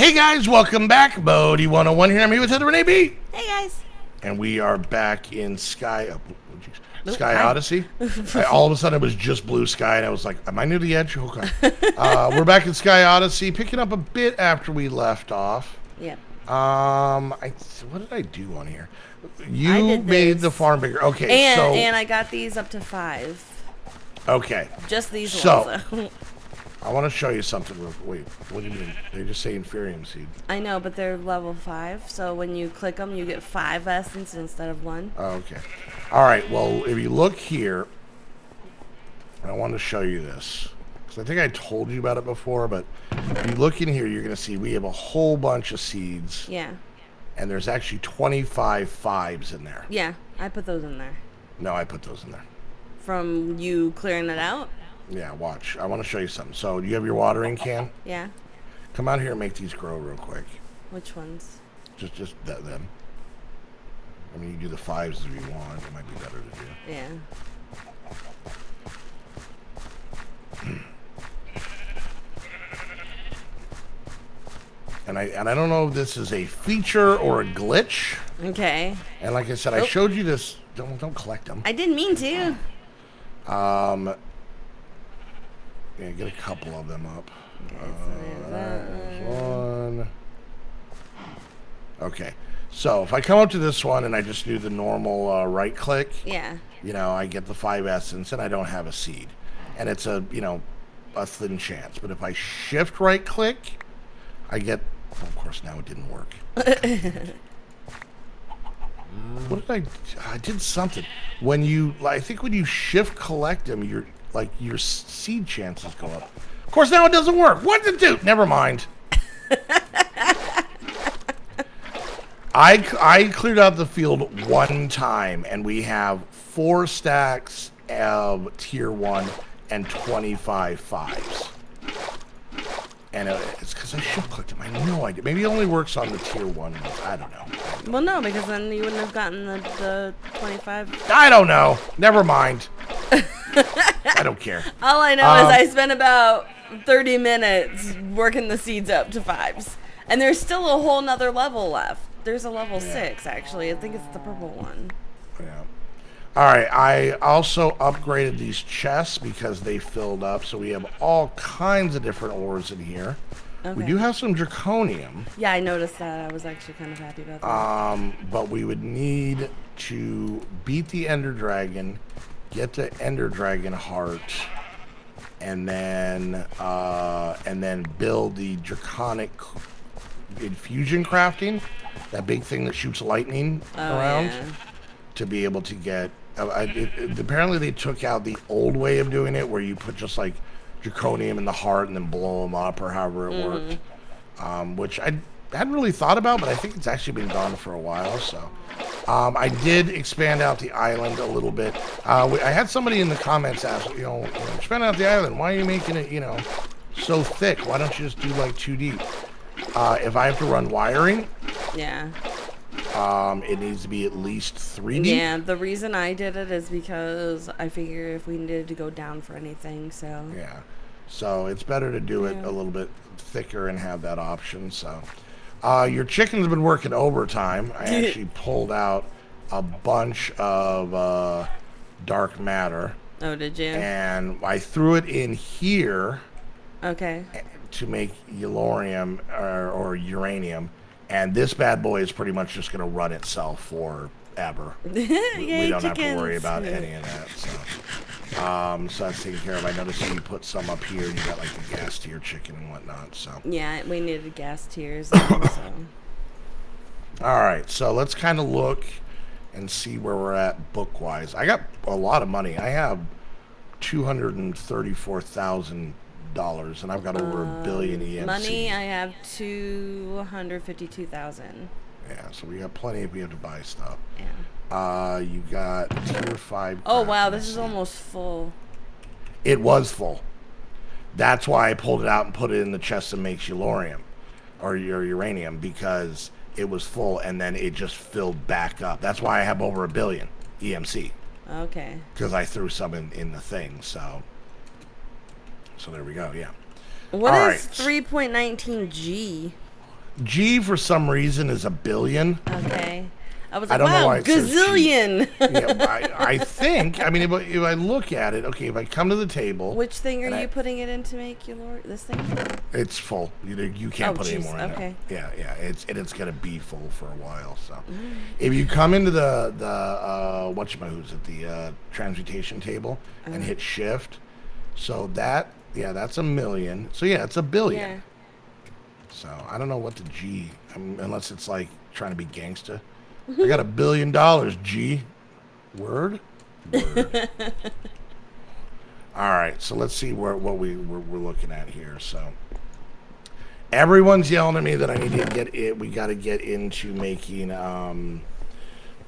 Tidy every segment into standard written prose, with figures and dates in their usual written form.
Hey guys, welcome back. Modii101 here. I'm here with Heather Renee B. Hey guys. And we are back in Sky Hi. Odyssey. All of a sudden it was just blue sky and I was like, am I near the edge? Okay. We're back in Sky Odyssey, picking up a bit after we left off. Yep. What did I do on here? You did made this. the farm bigger. Okay, And I got these up to 5. Okay. Just these So, ones. I want to show you something. Wait, what do you mean? They just say inferium seed. I know, but they're level 5, so when you click them, you get 5 essence instead of 1. Oh, okay. All right. Well, if you look here, I want to show you this because I think I told you about it before. But if you look in here, you're going to see we have a whole bunch of seeds. Yeah. And there's actually 25 fives in there. Yeah, I put those in there. No, I put those in there. From you clearing it out? Yeah, watch. I want to show you something. So, do you have your watering can? Yeah. Come out here and make these grow real quick. Which ones? Just them. I mean, you do the fives if you want. It might be better to do. Yeah. And I don't know if this is a feature or a glitch. Okay. And like I said, I showed you this. Don't collect them. I didn't mean to. Yeah, get a couple of them up. Okay, so There's one. Okay. So if I come up to this one and I just do the normal right click, Yeah. you know, I get the 5 essence and I don't have a seed. And it's a thin chance. But if I shift right click, I get, well, of course now it didn't work. What did I did something. I think when you shift collect them, your seed chances go up. Of course now it doesn't work. What to do? Never mind. I cleared out the field one time, and we have 4 stacks of tier 1 and 25 fives. And it's because I shift clicked them. I have no idea. Maybe it only works on the tier 1 ones. I don't know. Well, no, because then you wouldn't have gotten the 25. I don't know. Never mind. I don't care. All I know is I spent about 30 minutes working the seeds up to 5s. And there's still a whole nother level left. There's a level 6, actually. I think it's the purple one. Yeah. All right. I also upgraded these chests because they filled up. So we have all kinds of different ores in here. Okay. We do have some draconium. Yeah, I noticed that. I was actually kind of happy about that. But we would need to beat the Ender Dragon, get the Ender Dragon heart, and then build the draconic infusion crafting, that big thing that shoots lightning around, Yeah. to be able to get. Apparently, they took out the old way of doing it, where you put just like draconium in the heart and then blow them up, or however it worked. Which I hadn't really thought about, but I think it's actually been gone for a while. So I did expand out the island a little bit. I had somebody in the comments ask, expand out the island. Why are you making it, so thick? Why don't you just do like 2D? If I have to run wiring, Yeah. it needs to be at least 3D. Yeah, the reason I did it is because I figure if we needed to go down for anything, so. Yeah. So it's better to do it a little bit thicker and have that option. So your chicken's been working overtime. I actually pulled out a bunch of dark matter. Oh, did you? And I threw it in here Okay. to make yellorium or uranium. And this bad boy is pretty much just going to run itself forever. We don't have to worry about any of that. So that's taken care of. I noticed you put some up here, and you got like the gas tier chicken and whatnot. So Yeah, we needed gas tiers. So. all right, so let's kind of look and see where we're at book wise. I got a lot of money. I have $234,000, and I've got over $1 billion EMC. Money, I have 252,000. Yeah, so we got plenty if we have to buy stuff. Yeah. You got tier 5. Oh wow, this is almost full. It was full. That's why I pulled it out and put it in the chest that makes yellorium or your uranium, because it was full and then it just filled back up. That's why I have over $1 billion EMC. Okay. Because I threw some in the thing, so there we go. Yeah. What All is right. 3.19G? G for some reason is a billion. Okay. I was I like, don't know wow, why it says G. gazillion. Yeah, I think. I mean, if I look at it, okay, if I come to the table, Which thing are and you putting it in to make your Lord? This thing? it's full. You can't Oh, put any jeez, more in okay. it. Yeah. It's gonna be full for a while. So, if you come into the who's at the transmutation table and hit shift, so that's a million. So yeah, it's a billion. Yeah. So I don't know what the G, unless it's like trying to be gangsta. I got $1 billion, G. Word. All right, so let's see what we're looking at here. So everyone's yelling at me that I need to get it. We got to get into making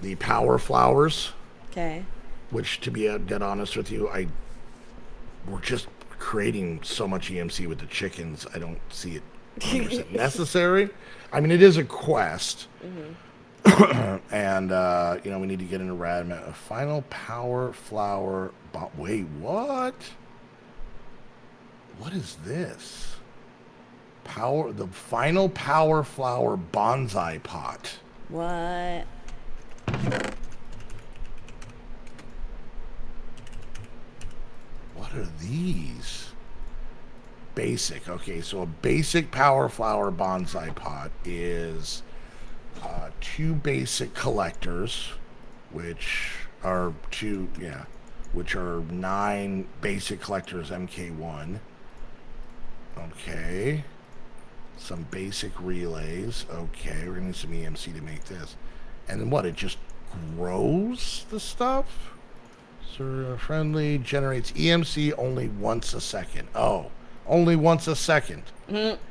the power flowers. Okay. Which, to be dead honest with you, we're just creating so much EMC with the chickens. I don't see it 100% necessary. I mean, it is a quest. Mm-hmm. And, we need to get into Radman. A final power flower. Wait, what? What is this? The final power flower bonsai pot. What? What are these? Basic. Okay, so a basic power flower bonsai pot is 2 basic collectors, which are 9 basic collectors MK1. Okay. Some basic relays. Okay, we're gonna need some EMC to make this. And then what? It just grows the stuff? So friendly generates EMC only once a second. Oh, only once a second. Mm-hmm.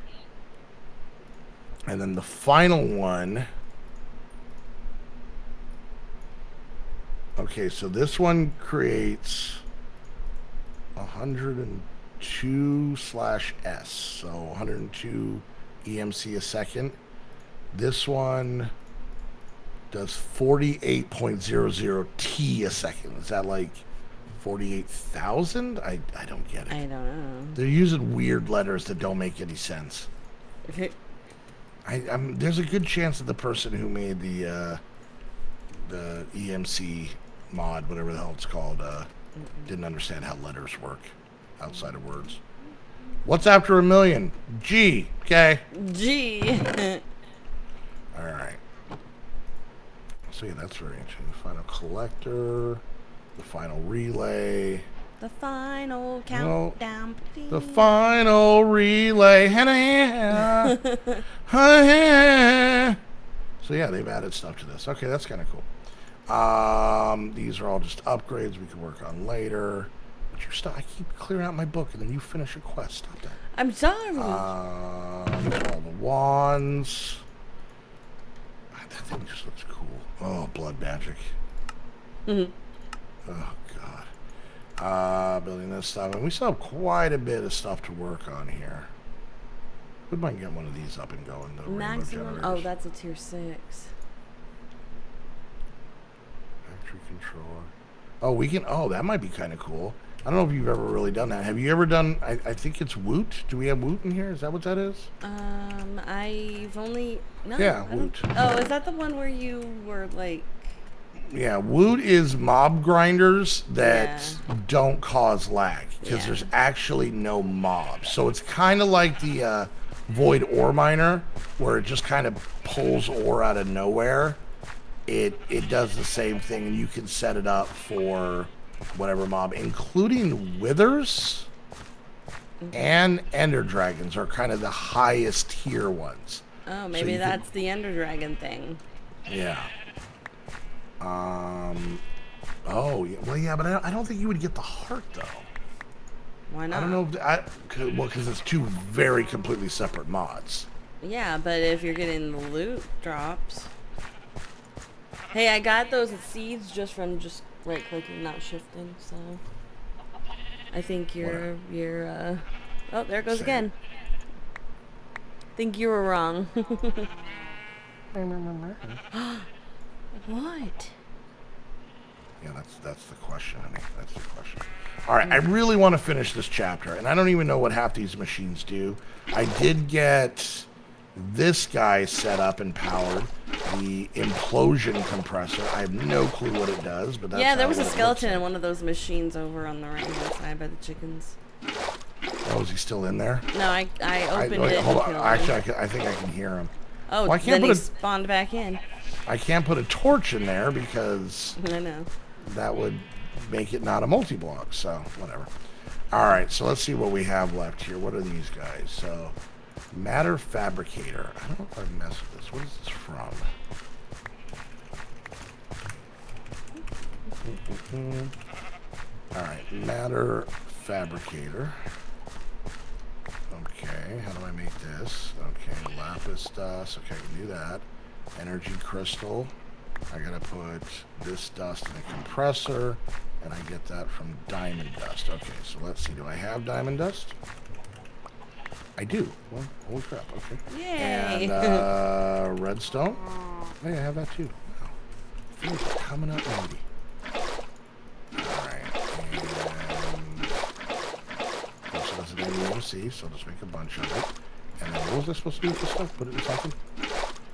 And then the final one. Okay, so this one creates 102/S, so 102 EMC a second. This one does 48.00 T a second. Is that like 48,000? I don't get it. I don't know. They're using weird letters that don't make any sense. There's a good chance that the person who made the EMC mod, whatever the hell it's called, didn't understand how letters work outside of words. What's after a million? G. Okay. G. All right. So yeah, that's very interesting. The final collector, the final relay. The final countdown. The final relay. So yeah, they've added stuff to this. Okay, that's kind of cool. These are all just upgrades we can work on later. But you're still, I keep clearing out my book and then you finish a quest. Stop that. I'm sorry. These are all the wands. That thing just looks cool. Oh, blood magic. Mm-hmm. Oh god. Building this stuff, and we still have quite a bit of stuff to work on here. We might get one of these up and going. The maximum. Oh, that's a tier 6. Factory controller. Oh, we can. Oh, that might be kind of cool. I don't know if you've ever really done that. Have you ever done? I think it's Woot. Do we have Woot in here? Is that what that is? I've only no. Yeah, Woot. Oh, is that the one where you were like? Yeah, Woot is mob grinders that don't cause lag because there's actually no mobs. So it's kind of like the Void Ore Miner where it just kind of pulls ore out of nowhere. It does the same thing, and you can set it up for whatever mob, including Withers and Ender Dragons are kind of the highest tier ones. Oh, maybe that's the Ender Dragon thing. Yeah. Oh, yeah. Well, yeah, but I don't think you would get the heart, though. Why not? I don't know. Because it's 2 very completely separate mods. Yeah, but if you're getting the loot drops. Hey, I got those seeds just from right-clicking, not shifting, so... I think you're oh, there it goes again. Think you were wrong. What? Yeah, that's the question, honey. That's the question. All right, I really want to finish this chapter, and I don't even know what half these machines do. I did get this guy set up and powered. The implosion compressor. I have no clue what it does, but that's Yeah, there was a what it skeleton looks in one of those machines over on the right-hand side by the chickens. like. Oh, is he still in there? No, I opened wait, it hold and on. killed Actually, him. I think I can hear him. Oh, Well, I can't then put he a- spawned back in. I can't put a torch in there because I know. that would make it not a multi-block, so whatever. All right, so let's see what we have left here. What are these guys? So, matter fabricator. I don't know if I've messed with this. What is this from? All right, matter fabricator. Okay, how do I make this? Okay, lapis dust. Okay, I can do that. Energy crystal. I gotta put this dust in a compressor, and I get that from diamond dust. Okay, so let's see. Do I have diamond dust? I do. Well, holy crap. Okay. Yay! And redstone. Hey, I have that too. Wow. Things are coming up, maybe. Alright, and this doesn't have any MC, so I'll just make a bunch of it. And then what was I supposed to do with this stuff? Put it in something?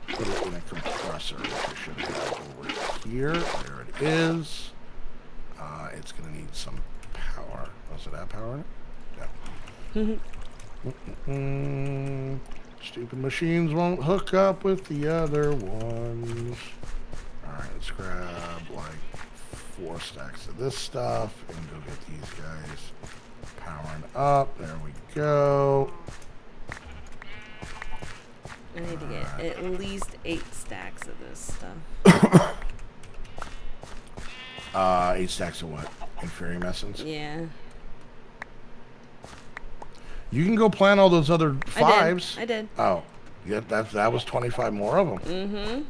Put it in a compressor, which I should have over here. There it is. It's going to need some power. Does it have power in it? No. Stupid machines won't hook up with the other ones. Alright, let's grab like 4 stacks of this stuff and go get these guys powering up. There we go. I need to get at least 8 stacks of this stuff. 8 stacks of what? Inferium essence? Yeah. You can go plant all those other 5s. I did. Oh, yeah, that was 25 more of them. Mm-hmm.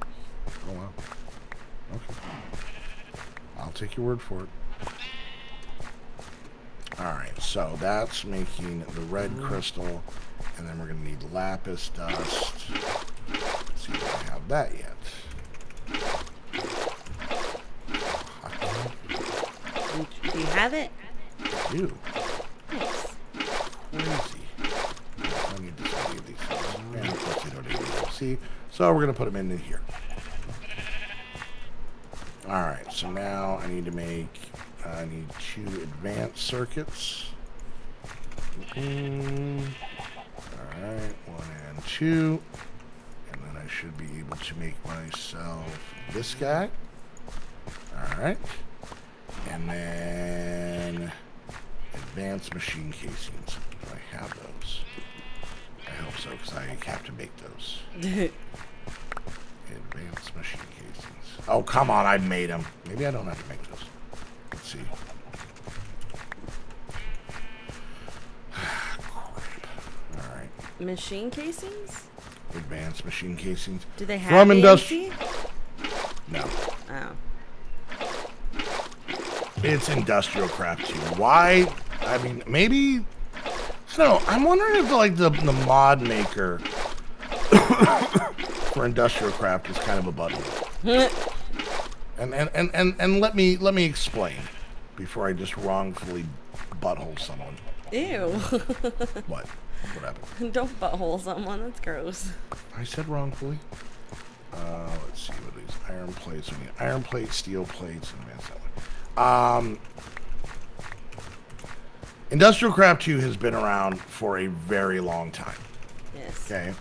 Oh, wow. Okay. I'll take your word for it. Alright, so that's making the red crystal, and then we're going to need lapis dust. Let's see if I have that yet. Do you have it? I do. Nice. Crazy. I need to see these things. And of course they don't need to see. So we're going to put them in here. Alright, so now I need 2 advanced circuits. Alright, 1 and 2. And then I should be able to make myself this guy. Alright. And then advanced machine casings. Do I have those? I hope so, because I have to make those. Advanced machine casings. Oh, come on, I made them. Maybe I don't have to make those. Let's see. Crap. Alright. Machine casings? Advanced machine casings. Do they have From ANC? No. Oh. It's industrial craft too. Why? I mean, maybe. I don't know. I'm wondering if like the mod maker for industrial craft is kind of a butthole. and let me explain before I just wrongfully butthole someone. Ew. What? What happened? Don't butthole someone. That's gross. I said wrongfully. Let's see what these iron plates. We need iron plates, steel plates, and advanced alloy. Industrial Craft 2 has been around for a very long time. Yes. Okay.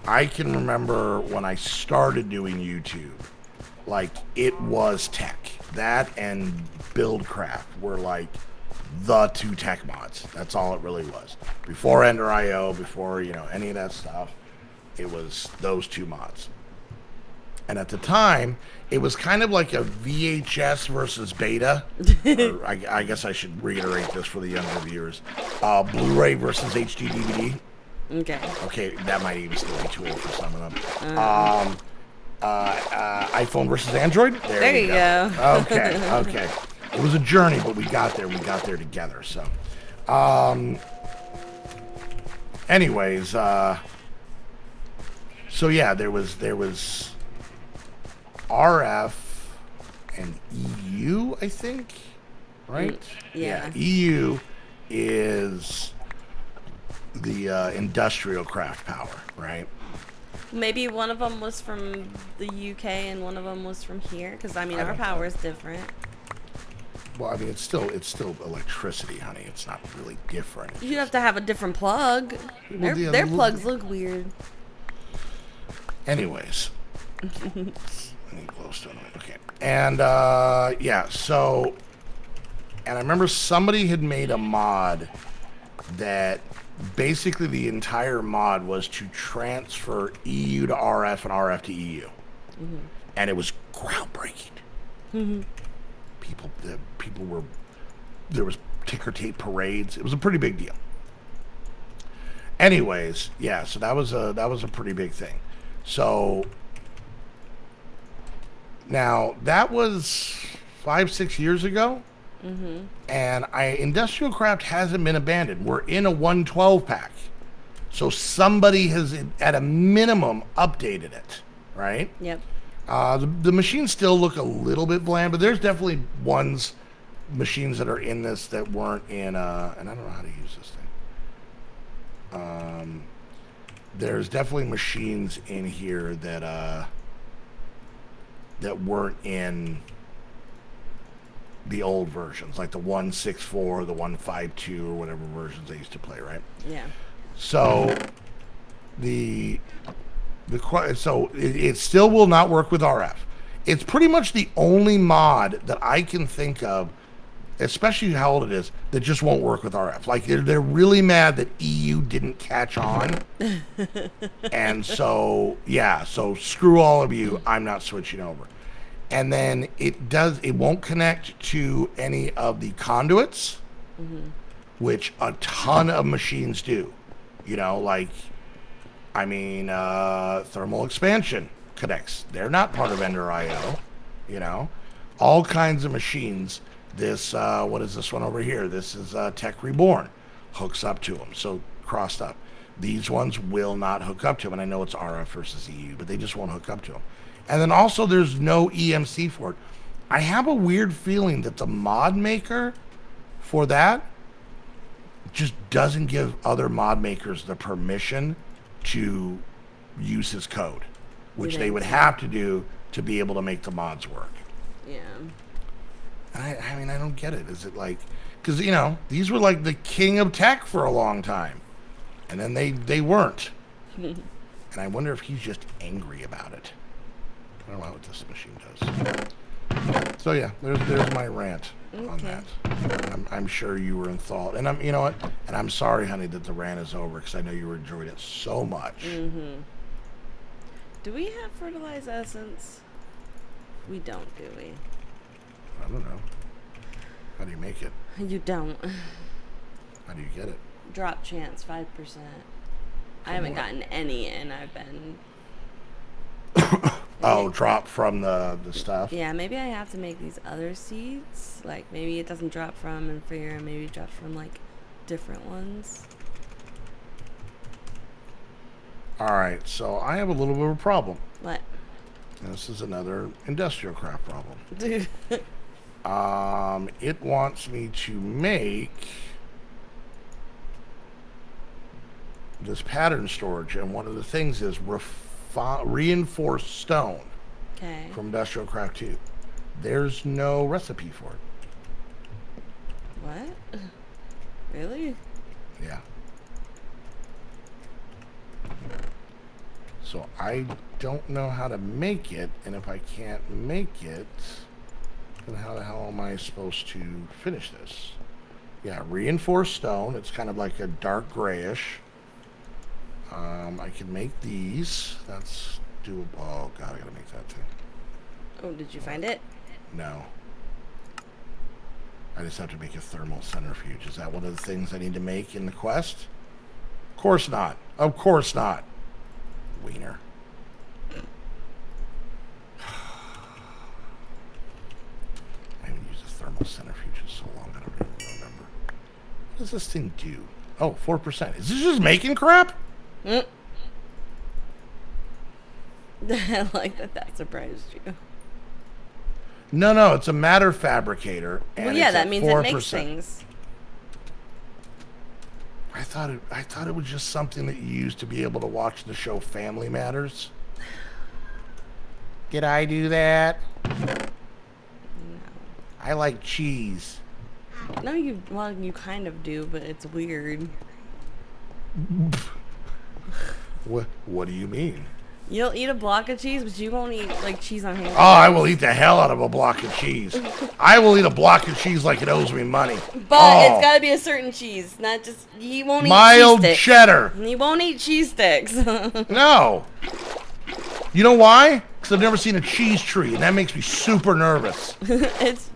I can remember when I started doing YouTube, like it was tech. That and Buildcraft were like the 2 tech mods. That's all it really was. Before Ender IO, before, any of that stuff, it was those 2 mods. And at the time, it was kind of like a VHS versus beta. Or I guess I should reiterate this for the younger viewers. Blu-ray versus HD DVD. Okay. Okay, that might even still be too old for some of them. iPhone versus Android. There you go. Okay. It was a journey, but we got there. We got there together. So, anyways, so yeah, there was RF and EU, I think, right? Yeah. EU is the industrial craft power, right? Maybe one of them was from the UK and one of them was from here. Because, I mean, our power is different. Well, I mean, it's still electricity, honey. It's not really different. You'd have to have a different plug. Well, Their plugs look weird. Anyways. I need glowstone. Okay. And, yeah, so... And I remember somebody had made a mod that basically the entire mod was to transfer EU to RF and RF to EU. Mm-hmm. And it was groundbreaking. Mm-hmm. People were... There was ticker tape parades. It was a pretty big deal. Anyways, yeah, so that was a pretty big thing. So... Now, that was 5-6 years ago. Mm-hmm. And Industrial Craft hasn't been abandoned. We're in a 112 pack. So somebody has, at a minimum, updated it, right? Yep. The machines still look a little bit bland, but there's definitely machines that are in this that weren't in, and I don't know how to use this thing. There's definitely machines in here that weren't in the old versions, like the 164, the 152, or whatever versions I used to play, right? Yeah. So it still will not work with RF. It's pretty much the only mod that I can think of, especially how old it is, that just won't work with RF. Like they're really mad that EU didn't catch on, and so yeah, so screw all of you. I'm not switching over. And then it won't connect to any of the conduits, mm-hmm. which a ton of machines do. You know, like, I mean, thermal expansion connects. They're not part of Ender IO, you know. All kinds of machines. This, what is this one over here? This is Tech Reborn. Hooks up to them, so crossed up. These ones will not hook up to them, and I know it's RF versus EU, but they just won't hook up to them. And then also there's no EMC for it. I have a weird feeling that the mod maker for that just doesn't give other mod makers the permission to use his code, which they would have to do to be able to make the mods work. Yeah. I mean, I don't get it. Is it like... Because, you know, these were like the king of tech for a long time. And then they weren't. And I wonder if he's just angry about it. I don't know what this machine does. So yeah, there's my rant on that. I'm sure you were enthralled, and you know what? And I'm sorry, honey, that the rant is over because I know you enjoyed it so much. Mm-hmm. Do we have fertilizer essence? We don't, do we? I don't know. How do you make it? You don't. How do you get it? Drop chance 5%. I haven't gotten any, and I've been. Oh, drop from the stuff? Yeah, maybe I have to make these other seeds. Like, maybe it doesn't drop from inferior, maybe it drops from, like, different ones. Alright, so I have a little bit of a problem. What? And this is another Industrial Craft problem. Dude. It wants me to make this pattern storage, and one of the things is reinforced stone from Industrial Craft 2. There's no recipe for it. What? Really? Yeah. So I don't know how to make it, and if I can't make it, then how the hell am I supposed to finish this? Yeah, reinforced stone. It's kind of like a dark grayish. I can make these. That's doable. Oh, God, I gotta make that thing. Oh, did you find it? No. I just have to make a thermal centrifuge. Is that one of the things I need to make in the quest? Of course not. Of course not. Wiener. I haven't used a thermal centrifuge in so long, I don't even remember. What does this thing do? Oh, 4%. Is this just making crap? I like that surprised you. No, it's a matter fabricator. And well, yeah, it's that means 4%. it makes things. thought it was just something that you used to be able to watch the show Family Matters. Did I do that? No. I like cheese. No, you kind of do, but it's weird. What do you mean? You'll eat a block of cheese, but you won't eat like cheese on hamburgers. Oh, I will eat the hell out of a block of cheese. I will eat a block of cheese like it owes me money. But it's got to be a certain cheese, not just he won't eat mild cheese sticks. cheddar. He won't eat cheese sticks. No. You know why? Because I've never seen a cheese tree, and that makes me super nervous. It's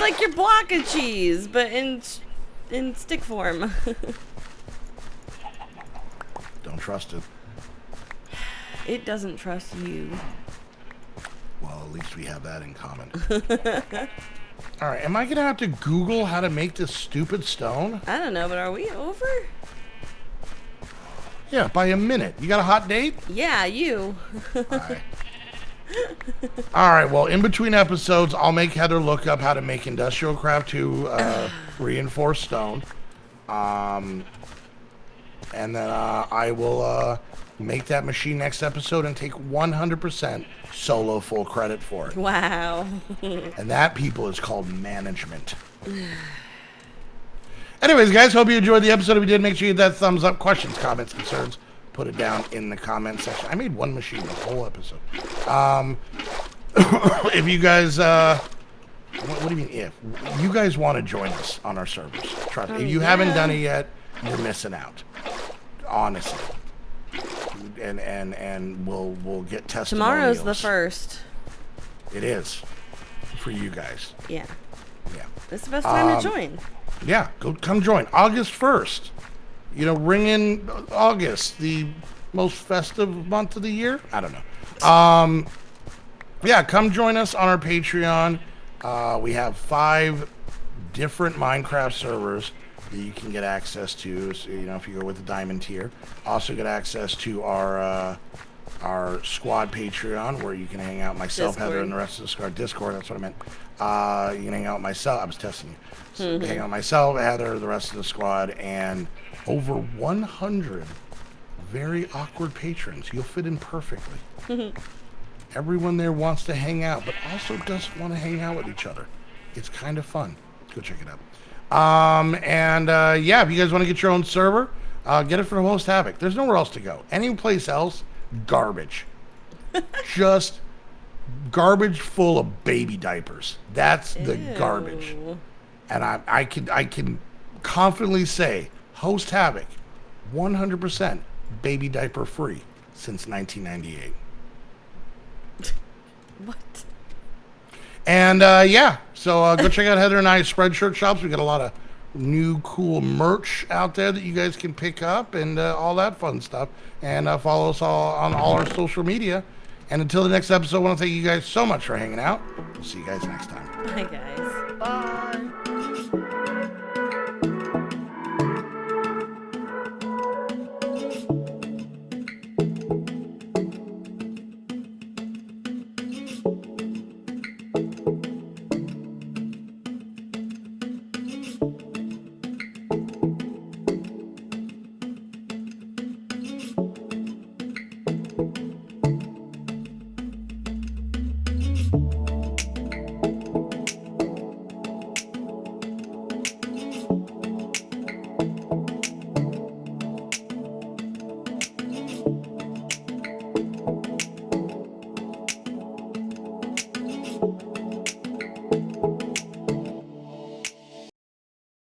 like your block of cheese, but in stick form. Don't trust it. It doesn't trust you. Well, at least we have that in common. All right, am I going to have to Google how to make this stupid stone? I don't know, but are we over? Yeah, by a minute. You got a hot date? Yeah, you. All right. All right, well, in between episodes, I'll make Heather look up how to make Industrial Craft 2 reinforced stone. And then I will make that machine next episode and take 100% solo full credit for it. Wow. And that, people, is called management. Anyways, guys, hope you enjoyed the episode. If you did, make sure you hit that thumbs up. Questions, comments, concerns, put it down in the comment section. I made one machine the whole episode. If you guys, what do you mean if? You guys want to join us on our servers. Trust me. If you haven't done it yet, you're missing out. Honestly. And we'll get testimonials. Tomorrow's the 1st. It is. For you guys. Yeah. Yeah. It's the best time to join. Yeah, come join. August 1st. You know, ring in August, the most festive month of the year. I don't know. Yeah, come join us on our Patreon. We have 5 different Minecraft servers that you can get access to. So, you know, if you go with the diamond tier, also get access to our squad Patreon, where you can hang out myself, Discord. Heather, and the rest of the squad. Discord, that's what I meant. You can hang out myself. I was testing you. So hang out myself, Heather, the rest of the squad, and over 100 very awkward patrons. You'll fit in perfectly. Everyone there wants to hang out, but also doesn't want to hang out with each other. It's kind of fun. Go check it out. Yeah, if you guys want to get your own server, get it from Host Havoc. There's nowhere else to go. Any place else, garbage. Just garbage full of baby diapers. That's the garbage. And I can confidently say Host Havoc, 100% baby diaper free since 1998. What? And yeah, so go check out Heather and I's Spreadshirt shops. We got a lot of new cool merch out there that you guys can pick up and all that fun stuff. And follow us all on all our social media. And until the next episode, I want to thank you guys so much for hanging out. We'll see you guys next time. Bye, guys. Bye.